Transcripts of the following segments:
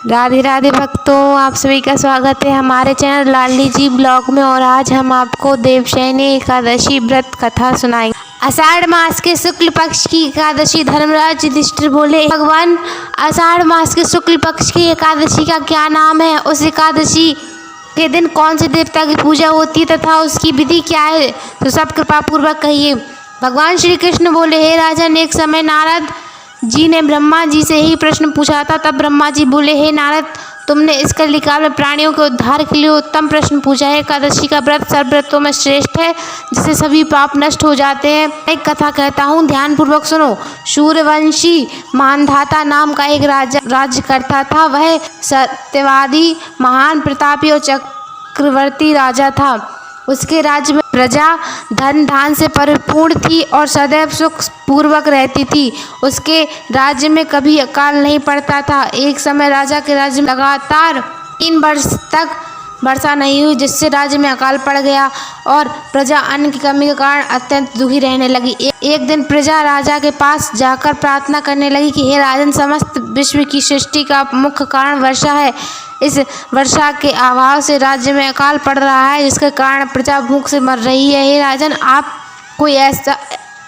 राधे राधे भक्तों, आप सभी का स्वागत है हमारे चैनल लाडली जी ब्लॉग में। और आज हम आपको देवशयनी एकादशी व्रत कथा सुनाएंगे। आषाढ़ मास के शुक्ल पक्ष की एकादशी। धर्मराज युधिष्ठिर बोले, भगवान, आषाढ़ मास के शुक्ल पक्ष की एकादशी का क्या नाम है? उस एकादशी के दिन कौन से देवता की पूजा होती है तथा उसकी विधि क्या है? तो सब कृपा पूर्वक कहिए। भगवान श्री कृष्ण बोले, हे राजन, एक समय नारद जी ने ब्रह्मा जी से ही प्रश्न पूछा था। तब ब्रह्मा जी बोले, हे नारद, तुमने इस कलिकाल में प्राणियों के उद्धार के लिए उत्तम प्रश्न पूछा है। एकादशी का व्रत सर्व व्रतों में श्रेष्ठ है, जिससे सभी पाप नष्ट हो जाते हैं। एक कथा कहता हूँ, ध्यान पूर्वक सुनो। सूर्यवंशी मानधाता नाम का एक राज्य करता था। वह सत्यवादी, महान, प्रतापी और चक्रवर्ती राजा था। उसके राज्य में प्रजा धन धान से परिपूर्ण थी और सदैव सुख पूर्वक रहती थी। उसके राज्य में कभी अकाल नहीं पड़ता था। एक समय राजा के राज्य में लगातार 3 वर्ष तक वर्षा नहीं हुई, जिससे राज्य में अकाल पड़ गया और प्रजा अन्न की कमी के कारण अत्यंत दुखी रहने लगी। एक दिन प्रजा राजा के पास जाकर प्रार्थना करने लगी कि हे राजन, समस्त विश्व की सृष्टि का मुख्य कारण वर्षा है। इस वर्षा के अभाव से राज्य में अकाल पड़ रहा है, जिसके कारण प्रजा भूख से मर रही है। हे राजन, आप कोई ऐसा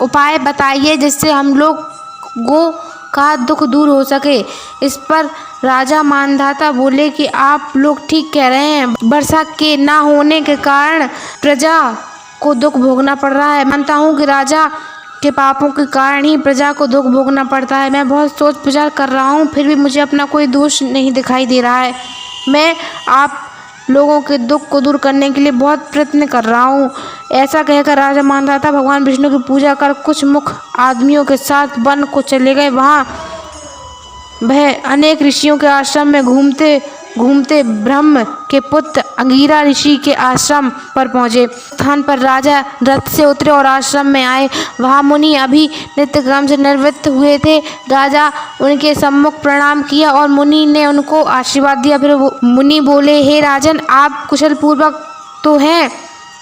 उपाय बताइए जिससे हम लोगों का दुख दूर हो सके। इस पर राजा मानधाता बोले कि आप लोग ठीक कह रहे हैं। वर्षा के ना होने के कारण प्रजा को दुख भोगना पड़ रहा है। मानता हूँ कि राजा के पापों के कारण ही प्रजा को दुख भोगना पड़ता है। मैं बहुत सोच विचार कर रहा हूँ, फिर भी मुझे अपना कोई दोष नहीं दिखाई दे रहा है। मैं आप लोगों के दुख को दूर करने के लिए बहुत प्रयत्न कर रहा हूँ। ऐसा कहकर राजा मानधाता भगवान विष्णु की पूजा कर कुछ मुख्य आदमियों के साथ वन को चले गए। वहाँ वह अनेक ऋषियों के आश्रम में घूमते घूमते ब्रह्म के पुत्र अंगिरा ऋषि के आश्रम पर पहुँचे। स्थान पर राजा रथ से उतरे और आश्रम में आए। वहाँ मुनि अभी नित्य क्रम से निवृत्त हुए थे। राजा उनके सम्मुख प्रणाम किया और मुनि ने उनको आशीर्वाद दिया। फिर मुनि बोले, हे राजन, आप कुशल पूर्वक तो हैं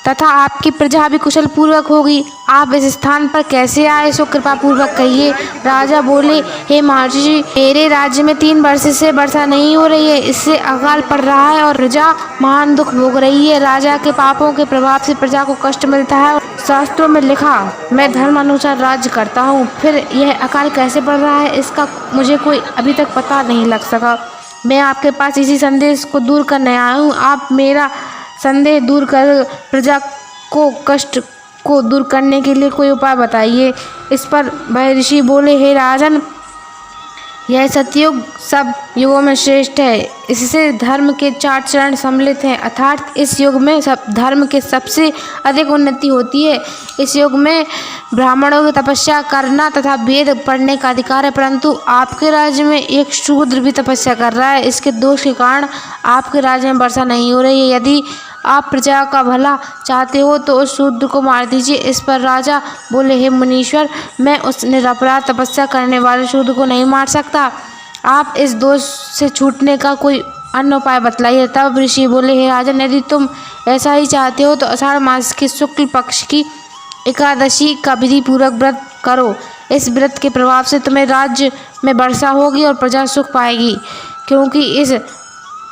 तथा आपकी प्रजा भी कुशल पूर्वक होगी। आप इस स्थान पर कैसे आए, सो कृपा पूर्वक कहिए। राजा बोले, हे महर्षि, मेरे राज्य में 3 वर्ष से वर्षा नहीं हो रही है। इससे अकाल पड़ रहा है और प्रजा महान दुख भोग रही है। राजा के पापों के प्रभाव से प्रजा को कष्ट मिलता है। शास्त्रों में लिखा, मैं धर्म अनुसार राज्य करता हूँ, फिर यह अकाल कैसे पड़ रहा है, इसका मुझे कोई अभी तक पता नहीं लग सका। मैं आपके पास इसी संदेश को दूर करने आया हूँ। आप मेरा संदेह दूर कर प्रजा को कष्ट को दूर करने के लिए कोई उपाय बताइए। इस पर वह ऋषि बोले, हे राजन, यह सतयुग सब युगों में श्रेष्ठ है। इससे धर्म के 4 चरण सम्मिलित हैं, अर्थात इस युग में सब धर्म के सबसे अधिक उन्नति होती है। इस युग में ब्राह्मणों की तपस्या करना तथा वेद पढ़ने का अधिकार है, परंतु आपके राज्य में एक शूद्र भी तपस्या कर रहा है। इसके दोष के कारण आपके राज्य में वर्षा नहीं हो रही है। यदि आप प्रजा का भला चाहते हो तो उस शूद्र को मार दीजिए। इस पर राजा बोले, हे मुनीश्वर, मैं उस निरपराध तपस्या करने वाले शूद्र को नहीं मार सकता। आप इस दोष से छूटने का कोई अन्य उपाय बतलाइए। तब ऋषि बोले, हे राजन, यदि तुम ऐसा ही चाहते हो तो आषाढ़ मास के शुक्ल पक्ष की एकादशी का विधि पूर्वक व्रत करो। इस व्रत के प्रभाव से तुम्हें राज्य में वर्षा होगी और प्रजा सुख पाएगी, क्योंकि इस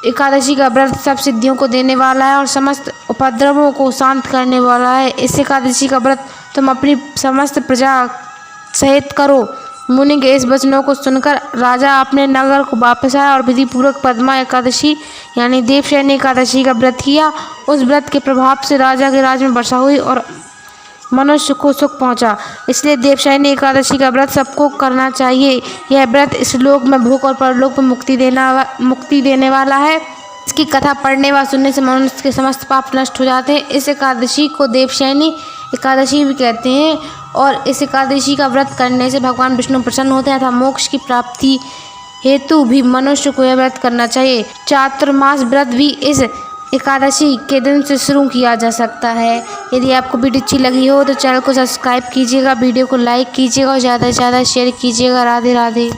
एकादशी का व्रत सब सिद्धियों को देने वाला है और समस्त उपद्रवों को शांत करने वाला है। इस एकादशी का व्रत तुम अपनी समस्त प्रजा सहित करो। मुनि के इस वचनों को सुनकर राजा अपने नगर को वापस आया और विधि पूर्वक पद्मा एकादशी यानी देवशयनी एकादशी का व्रत किया। उस व्रत के प्रभाव से राजा के राज्य में वर्षा हुई और मनुष्य को सुख पहुंचा। इसलिए देवशयनी एकादशी का व्रत सबको करना चाहिए। यह व्रत इस लोक में भूख और परलोक में मुक्ति देने वाला है। इसकी कथा पढ़ने व सुनने से मनुष्य के समस्त पाप नष्ट हो जाते हैं। इस एकादशी को देवशयनी एकादशी भी कहते हैं और इस एकादशी का व्रत करने से भगवान विष्णु प्रसन्न होते हैं तथा मोक्ष की प्राप्ति हेतु भी मनुष्य को यह व्रत करना चाहिए। चातुर्मास व्रत भी इस एकादशी के दिन से शुरू किया जा सकता है। यदि आपको वीडियो अच्छी लगी हो तो चैनल को सब्सक्राइब कीजिएगा, वीडियो को लाइक कीजिएगा और ज़्यादा से ज़्यादा शेयर कीजिएगा। राधे राधे।